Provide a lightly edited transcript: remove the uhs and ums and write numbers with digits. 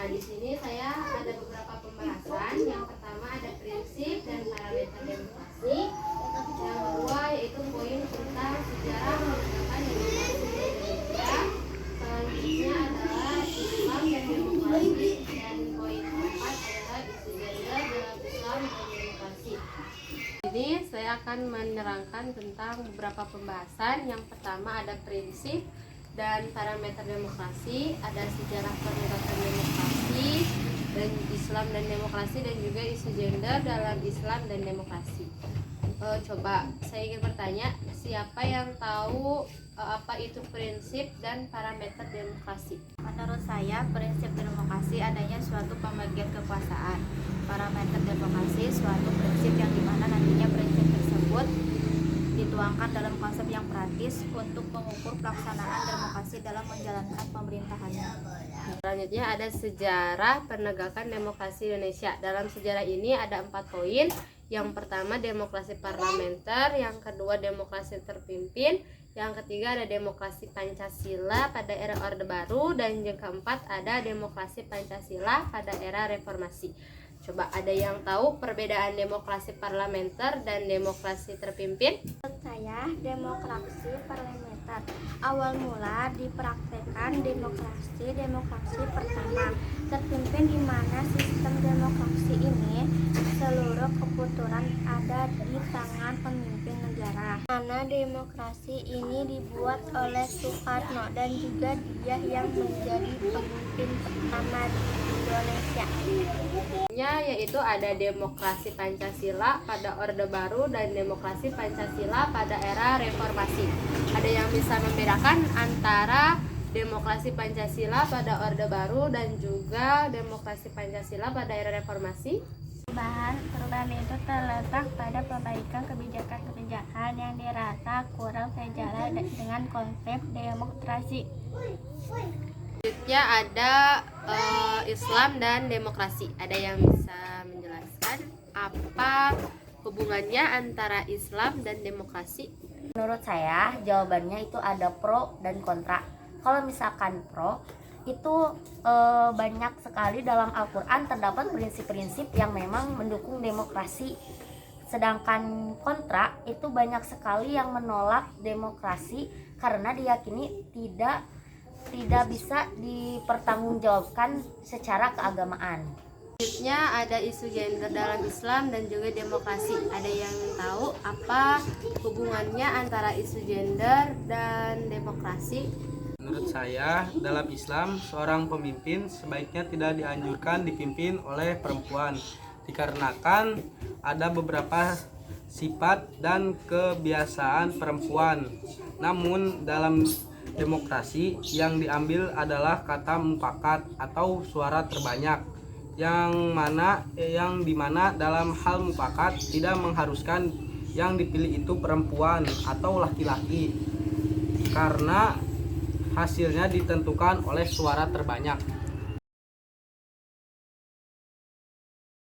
Nah, di sini saya ada beberapa pembahasan. Yang pertama ada prinsip dan parameter demokrasi. Yang kedua yaitu poin tentang sejarah menegakkan demokrasi di Indonesia. Selanjutnya adalah Islam dan demokrasi, dan poin keempat adalah isu gender dalam Islam dan demokrasi. Ini saya akan menerangkan tentang beberapa pembahasan. Yang pertama ada prinsip dan parameter demokrasi, ada sejarah penegakan demokrasi, dan Islam dan demokrasi, dan juga isu gender dalam Islam dan demokrasi. Coba saya ingin bertanya, siapa yang tahu apa itu prinsip dan parameter demokrasi? Menurut saya, prinsip demokrasi adanya suatu pembagian kekuasaan. Parameter demokrasi suatu prinsip yang dimana nantinya prinsip tersebut dituangkan dalam konsep yang praktis untuk mengukur pelaksanaan demokrasi dalam menjalankan pemerintahannya. Selanjutnya ada sejarah penegakan demokrasi Indonesia. Dalam sejarah ini ada 4 poin. Yang pertama demokrasi parlementer, yang kedua demokrasi terpimpin, yang ketiga ada demokrasi Pancasila pada era Orde Baru, dan yang keempat ada demokrasi Pancasila pada era reformasi. Coba ada yang tahu perbedaan demokrasi parlementer dan demokrasi terpimpin? Menurut saya, demokrasi parlementer awal mula dipraktekkan demokrasi pertama terpimpin, di mana sistem demokrasi ini seluruh keputusan ada di tangan pemimpin negara. Mana demokrasi ini dibuat oleh Soekarno dan juga dia yang menjadi pemimpin pertama di Indonesia. Yaitu ada demokrasi Pancasila pada Orde Baru dan demokrasi Pancasila pada era reformasi. Ada yang bisa membedakan antara demokrasi Pancasila pada Orde Baru dan juga demokrasi Pancasila pada era reformasi? Perubahan itu terletak pada perbaikan kebijakan-kebijakan yang dirasa kurang sejalan dengan konsep demokrasi. Selanjutnya ada Islam dan demokrasi. Ada yang bisa menjelaskan apa hubungannya antara Islam dan demokrasi? Menurut saya jawabannya itu ada pro dan kontra. Kalau misalkan pro itu banyak sekali dalam Al-Quran terdapat prinsip-prinsip yang memang mendukung demokrasi. Sedangkan kontra itu banyak sekali yang menolak demokrasi karena diyakini tidak bisa dipertanggungjawabkan secara keagamaan. Selanjutnya ada isu gender dalam Islam dan juga demokrasi. Ada yang tahu apa hubungannya antara isu gender dan demokrasi? Menurut saya, dalam Islam, seorang pemimpin sebaiknya tidak dianjurkan dipimpin oleh perempuan, dikarenakan ada beberapa sifat dan kebiasaan perempuan. Namun dalam demokrasi yang diambil adalah kata mufakat atau suara terbanyak, yang dimana dalam hal mufakat tidak mengharuskan yang dipilih itu perempuan atau laki-laki, karena hasilnya ditentukan oleh suara terbanyak.